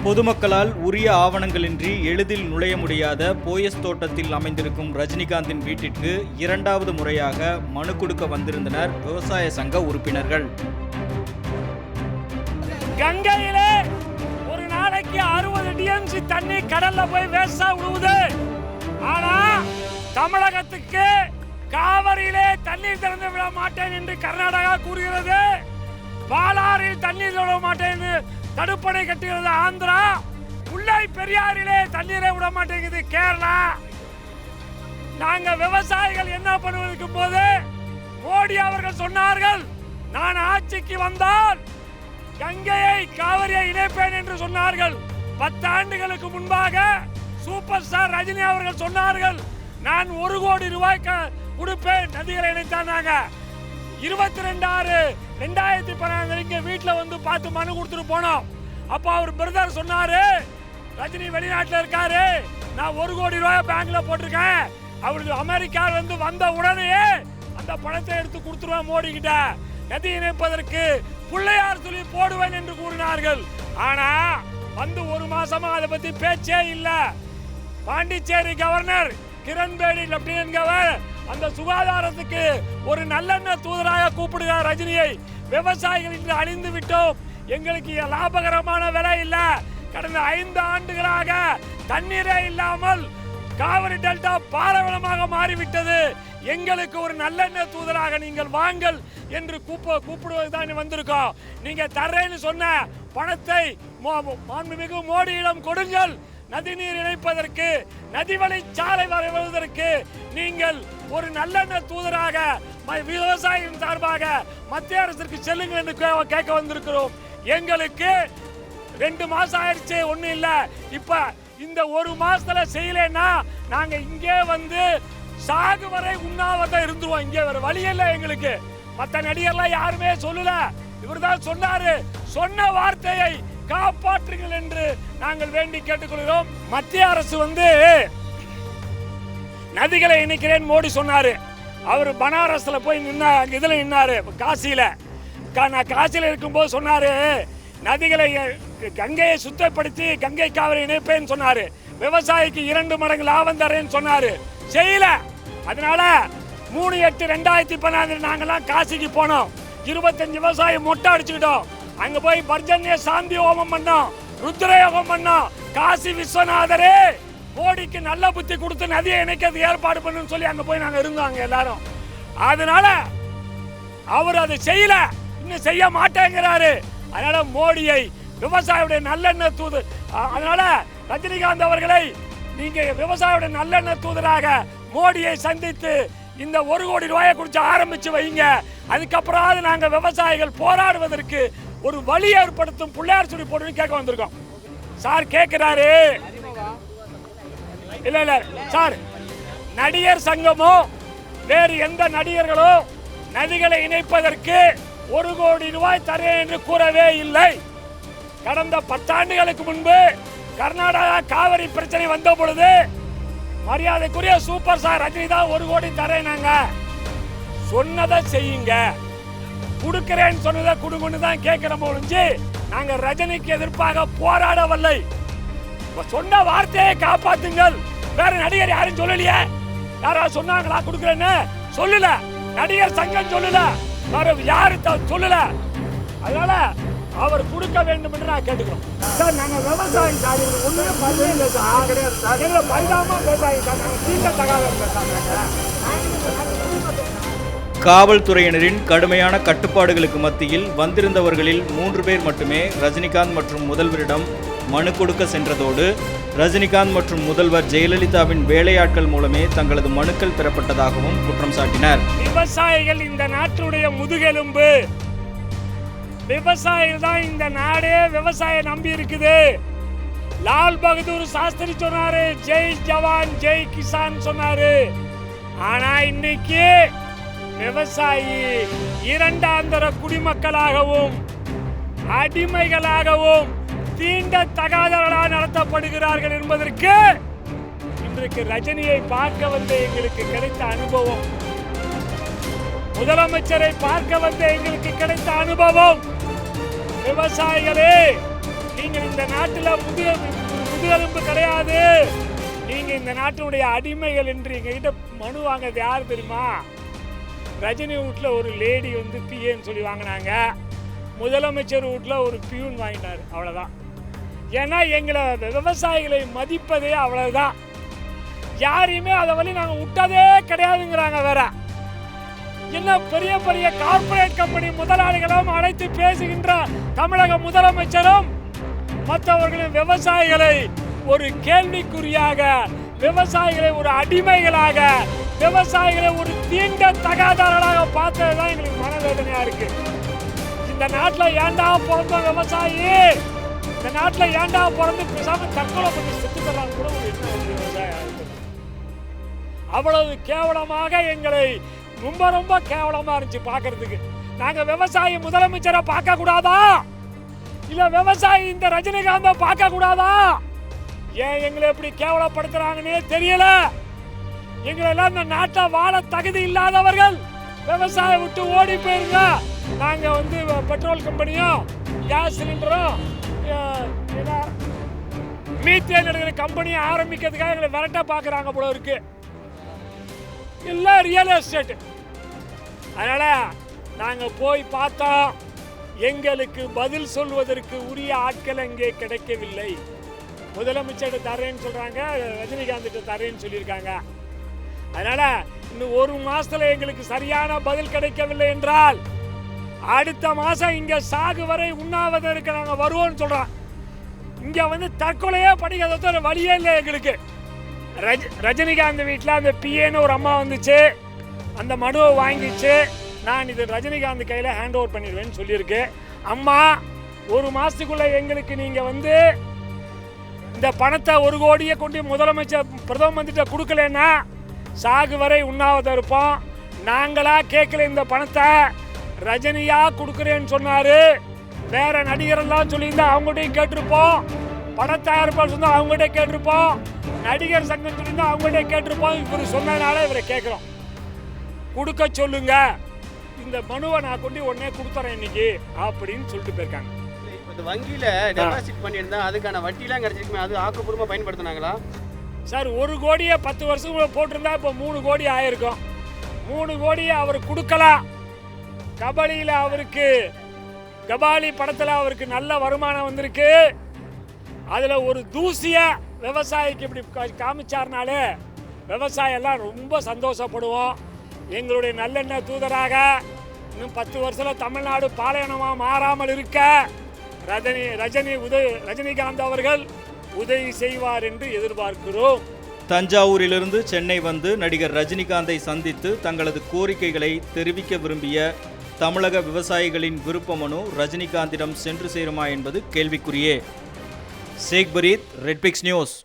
பொதுமக்களால் உரிய ஆவணங்களின்றி எளிதில் நுழைய முடியாத போயஸ் தோட்டத்தில் அமைந்திருக்கும் ரஜினிகாந்தின் வீட்டிற்கு இரண்டாவது முறையாக மனு கொடுக்க வந்திருந்தனர் விவசாய சங்க உறுப்பினர்கள். கங்கையிலே ஒரு நாளைக்கு 60 டிஎம்சி தண்ணி கடல்ல போய் வேஸ்டா விடுவது. ஆனா தமிழகத்துக்கு காவிரியிலே தண்ணீர் திறந்து விட மாட்டேன் என்று கர்நாடகா கூறுகிறது. பாலாறில் தண்ணீர் விட மாட்டேன் என்று தடுப்பணை கட்டுகிறது ஆந்திரா. முல்லை பெரியாறிலே தண்ணீரை விட மாட்டேங்குது கேரளா. நாங்க விவசாயிகள் என்ன பண்ணுவதற்கு போது மோடி அவர்கள் சொன்னார்கள், நான் ஆட்சிக்கு வந்தால் கங்கையை காவிரியை இணைப்பேன் என்று சொன்னார்கள். 10 ஆண்டுகளுக்கு முன்பாக சூப்பர் ஸ்டார் ரஜினி அவர்கள் சொன்னார்கள், நான் 1 கோடி ரூபாய் கொடுப்பேன் நதிகளை இணைத்தாங்க. 22/6/2014 இங்க வீட்டுல வந்து பார்த்து மனு கொடுத்துட்டு போனோம். அப்ப அவர் பிரதர் சொன்னாரு, ரஜினி வெளிநாட்டுல இருக்காரு, நான் 1 கோடி ரூபாய் பேங்க்ல போட்டிருக்கேன், அவருக்கு அமெரிக்கால இருந்து வந்த உடனே அந்த பணத்தை எடுத்து கொடுத்துருவேன் மோடி கிட்ட, நதி இணைப்பதற்கு பிள்ளையார் சொல்லி போடுவேன் என்று கூறினார்கள். ஆனா வந்து 1 மாசமா அதை பத்தி பேச்சே இல்ல. Pondicherry governor Kiran Bedi lieutenant governor அந்த சுகாதாரத்துக்கு ஒரு நல்லெண்ண தூதராக கூப்பிடுகிறார் ரஜினியை. விவசாயிகள் இன்று அழிந்து விட்டோம், எங்களுக்கு லாபகரமான விலை இல்ல, கடந்த 5 ஆண்டுகளாக தண்ணீரே இல்லாமல் காவிரி டெல்டா பாலைவனமாக மாறிவிட்டது, எங்களுக்கு ஒரு நல்லெண்ண தூதராக நீங்கள் வாங்கள் என்று கூப்பிடுவதுதான் வந்திருக்கோம். நீங்க தர்றேன்னு சொன்ன பணத்தை மாண்புமிகு மோடியிடம் கொடுங்கள். நதிநீர் இணைப்பதற்கு, நதிவழி சாலை வரைவதற்கு நீங்கள் ஒரு நல்லெண்ண தூதராக விவசாயிகள் சார்பாக மத்திய அரசுக்கு செல்லுங்க என்று கேட்க வந்திருக்கிறோம். எங்களுக்கு 2 மாசம் ஆயிடுச்சு, ஒன்னும் இல்ல. இப்ப இந்த 1 மாசத்துல செய்யலன்னா நாங்க இங்கே வந்து சாகு வரை உண்ணாவிரதம் இருந்துருவோம். இங்கே வேற வழி இல்லை எங்களுக்கு. மற்ற நடிகர்லாம் யாருமே சொல்லல, இவர்தான் சொன்னாரு. சொன்ன வார்த்தையை காப்பாற்றுங்கள் என்று நாங்கள் வேண்டி கேட்டுக்கொள்கிறோம். மத்திய அரசு வந்து நதிகளை இணைக்கிறேன் மோடி சொன்னாரு. அவர் பனாரஸ்ல போய் இதுல நின்னாரு, காசியில. நான் காசியில இருக்கும்போது சொன்னாரு, நதிகளை கங்கையை சுத்தப்படுத்தி கங்கை காவிரி இணைப்பேன்னு சொன்னாரு. விவசாயிக்கு 2 மடங்கு லாபம் தரேன்னு சொன்னாரு, செய்யல. அதனால 3/8/2014 நாங்கெல்லாம் காசிக்கு போனோம். 25 விவசாயி மொட்டை அடிச்சுக்கிட்டோம். அங்க போய் பர்ஜன்ய சாந்தி ஹோமம் பண்ணோம், ருத்ர யோகம் பண்ணோம். காசி விஸ்வநாதரே மோடிக்கு நல்ல புத்தி கொடுத்து நதியை இணைக்கிறது ஏற்பாடு பண்ணுன்னு சொல்லி அங்க போய் நாங்க இருந்தோம் எல்லாரும். அதனால அவர் அதை செய்யல, இன்னும் செய்ய மாட்டேங்கிறாரு. அதனால மோடியை விவசாயியுடைய நல்லெண்ண தூது, அதனால ரஜினிகாந்த் அவர்களை நீங்க விவசாயியுடைய நல்லெண்ண தூதராக மோடியை சந்தித்து இந்த 1 கோடி ரூபாயை குறித்து ஆரம்பிச்சு வைங்க. அதுக்கப்புறம் நாங்க விவசாயிகள் போராடுவதற்கு ஒரு வழி ஏற்படுத்தும் பிள்ளையார் சொல்லி போட்டு கேட்க வந்திருக்கோம். சார் கேட்கிறாரு, இல்ல இல்ல சார், நடிகர் சங்கமோ வேறு எந்த நடிகர்களோ நதிகளை இணைப்பதற்கு 1 கோடி ரூபாய் தரேன் என்று கூறவே இல்லை. கடந்த 10 ஆண்டுகளுக்கு முன்பு கர்நாடகா காவிரி பிரச்சனை வந்த பொழுது மரியாதைக்குரிய சூப்பர் ஸ்டார் ரஜினி தான் 1 கோடி தரேனாங்க. சொன்னதை செய்யுங்க, கொடுக்கிறேன்னு சொன்னதை கொடுங்கன்னு தான் கேட்கிறோம் ஒழிஞ்சு நாங்க ரஜினிக்கு எதிர்ப்பாக போராடவில்லை. சொன்ன வார்த்தையை காப்பாத்துங்கள். வேற நடிகர் யாரும் சொல்லலையே, யாராவது சொன்னாங்களா கொடுக்கிறேன்னு? சொல்லல. நடிகர் சங்கம் சொல்லல, வேற யாரு சொல்லல. அதனால அவர் கொடுக்க வேண்டும் என்று நான் கேட்டுக்கிறோம். சார் நாங்க விவசாயி சார், ஒண்ணுமே பண்ணல சார், கிடையாது. பரிதாபமா விவசாயி சார், நாங்க தீண்ட தகாத காவல்துறையினரின் கடுமையான கட்டுப்பாடுகளுக்கு மத்தியில் வந்திருந்தவர்களில் 3 பேர் மட்டுமே ரஜினிகாந்த் மற்றும் முதல்வரிடம் மனு கொடுக்க சென்றதோடு ரஜினிகாந்த் மற்றும் முதல்வர் ஜெயலலிதாவின் வேலையாட்கள் மூலமே தங்களது மனுக்கள் பெறப்பட்டதாகவும் குற்றம் சாட்டினார். விவசாயிகள் இந்த நாட்டுடைய முதுகெலும்பு, விவசாயிகள் தான் இந்த நாடே விவசாய நம்பி இருக்குது. லால் பகதூர் சாஸ்திரி சொன்னாரு, ஜெய் ஜவான் ஜெய் கிசான் சொன்னாரு. ஆனா இன்னைக்கு விவசாயி 2ஆந்தர குடிமக்களாகவும் அடிமைகளாகவும் தீண்ட தகாதவர்களாக நடத்தப்படுகிறார்கள் என்பதற்கு இன்றைக்கு ரஜினியை பார்க்க வந்த எங்களுக்கு கிடைத்த அனுபவம், முதலமைச்சரை பார்க்க வந்த எங்களுக்கு கிடைத்த அனுபவம், விவசாயிகளே நீங்கள் இந்த நாட்டில் முதுகெலும்பு கிடையாது, நீங்க இந்த நாட்டினுடைய அடிமைகள் என்று எங்ககிட்ட மனு வாங்கினது யார் தெரியுமா? ரஜினி வீட்டில் ஒரு லேடி வந்து பிஏன்னு சொல்லி வாங்கினாங்க, முதலமைச்சர் வீட்டில் ஒரு பியூன் வாங்கினார். அவ்வளோதான். ஏன்னா எங்களை விவசாயிகளை மதிப்பதே அவ்வளவுதான். யாரையுமே அதை வழி நாங்கள் விட்டதே கிடையாதுங்கிறாங்க. வேற என்ன பெரிய பெரிய கார்பரேட் கம்பெனி முதலாளிகளும் அழைத்து பேசுகின்ற தமிழக முதலமைச்சரும் மற்றவர்களின் விவசாயிகளை ஒரு கேள்விக்குறியாக, விவசாயிகளை ஒரு அடிமைகளாக, விவசாயிகளை ஒரு தீண்ட தகாதவர்களாக பார்த்ததுதான் எங்களுக்கு மனவேதனையா இருக்கு. இந்த நாட்டில் ஏண்டா பிறந்த விவசாயி, இந்த நாட்டில் ஏண்டா பிறந்து பேசாம தற்கொலை பண்ணி செத்துக்கலாம் கூட ஒரு விவசாயம் இருக்கு. அவ்வளவு கேவலமாக எங்களை ரொம்ப கேவலமா இருந்துச்சு பார்க்கறதுக்கு. நாங்க விவசாயி முதலமைச்சரை பார்க்க கூடாதா, இல்ல விவசாயி இந்த ரஜினிகாந்தை பார்க்க கூடாதா? ஏன் எங்களை எப்படி கேவலப்படுத்துறாங்கன்னே தெரியல. எங்களை எல்லாம் இந்த நாட்டை வாழ தகுதி இல்லாதவர்கள், விவசாயம் விட்டு ஓடி போயிருங்க. நாங்க வந்து பெட்ரோல் கம்பெனியும் கேஸ் சிலிண்டரும் மீத்தேன் எடுக்கிற கம்பெனியை ஆரம்பிக்கிறதுக்காக எங்களை விரட்ட பாக்குறாங்க போல இருக்கு. இல்ல ரியல் எஸ்டேட். அதனால நாங்க போய் பார்த்தோம், எங்களுக்கு பதில் சொல்வதற்கு உரிய ஆட்கள் அங்கே கிடைக்கவில்லை. முதலமைச்சர் தரேன்னு சொல்றாங்க, ரஜினிகாந்த் தரேன்னு சொல்லியிருக்காங்க. அதனால இன்னும் ஒரு மாசத்துல எங்களுக்கு சரியான பதில் கிடைக்கவில்லை என்றால் அடுத்த மாசம் இங்க சாகு வரை உண்ணாவிரதம் நாங்க வருவோம்னு சொல்றோம். இங்க வந்து தற்கொலையே படிக்கிறத வழியே இல்லை எங்களுக்கு. ரஜினிகாந்த் வீட்டில் அந்த பிஏன்னு ஒரு அம்மா வந்துச்சு, அந்த மனுவை வாங்கிச்சு. நான் இது ரஜினிகாந்த் கையில் ஹேண்ட் ஓவர் பண்ணிடுவேன்னு சொல்லியிருக்கு. அம்மா, ஒரு மாதத்துக்குள்ளே எங்களுக்கு நீங்கள் வந்து இந்த பணத்தை 1 கோடியை கொண்டு முதலமைச்சர் பிரதம மந்திரிட்ட கொடுக்கலன்னா சாகு வரை உண்ணாவிரதம் இருப்போம். நாங்களா கேட்கல இந்த பணத்தை, ரஜினியா கொடுக்குறேன்னு சொன்னார். வேற நடிகரெல்லாம் சொல்லியிருந்தா அவங்ககிட்டையும் கேட்டிருப்போம். பணத்தயாரிப்பாளர் சொன்னால் அவங்ககிட்ட கேட்டிருப்போம். நடிகர் சங்கம் சொல்லியிருந்தா அவங்ககிட்ட கேட்டிருப்போம். இவர் சொன்னதுனால இவரை கேட்குறோம். கொடுக்க சொல்லுங்க, இந்த மனுவை நான் கொண்டு உடனே கொடுத்துறேன் இன்னைக்கு அப்படின்னு சொல்லிட்டு போயிருக்காங்க. இந்த வங்கியில் டெபாசிட் பண்ணியிருந்தா அதுக்கான வட்டிலாம் கிடைச்சிருக்குமே, அது ஆக்கப்பூர்வமாக பயன்படுத்தினாங்களா சார்? 1 கோடியை 10 வருஷம் போட்டிருந்தா இப்போ 3 கோடி ஆயிருக்கும். 3 கோடியை அவர் கொடுக்கலாம். கபாலியில் அவருக்கு, கபாலி படத்தில் அவருக்கு நல்ல வருமானம் வந்திருக்கு. அதில் ஒரு தூசிய விவசாயிக்கு இப்படி காமிச்சார்னாலே விவசாயெல்லாம் ரொம்ப சந்தோஷப்படுவோம். எங்களுடைய நல்லெண்ணெய் தூதராக இன்னும் 10 வருஷத்தில் தமிழ்நாடு பாலைவனமாக மாறாமல் இருக்க ரஜினிகாந்த் அவர்கள் உதவி செய்வார் என்று எதிர்பார்க்கிறோம். தஞ்சாவூரிலிருந்து சென்னை வந்து நடிகர் ரஜினிகாந்தை சந்தித்து தங்களது கோரிக்கைகளை தெரிவிக்க விரும்பிய தமிழக விவசாயிகளின் விருப்ப மனு ரஜினிகாந்திடம் சென்று சேருமா என்பது கேள்விக்குரியே. ஷேக் பரீத், ரெட்பிக்ஸ் நியூஸ்.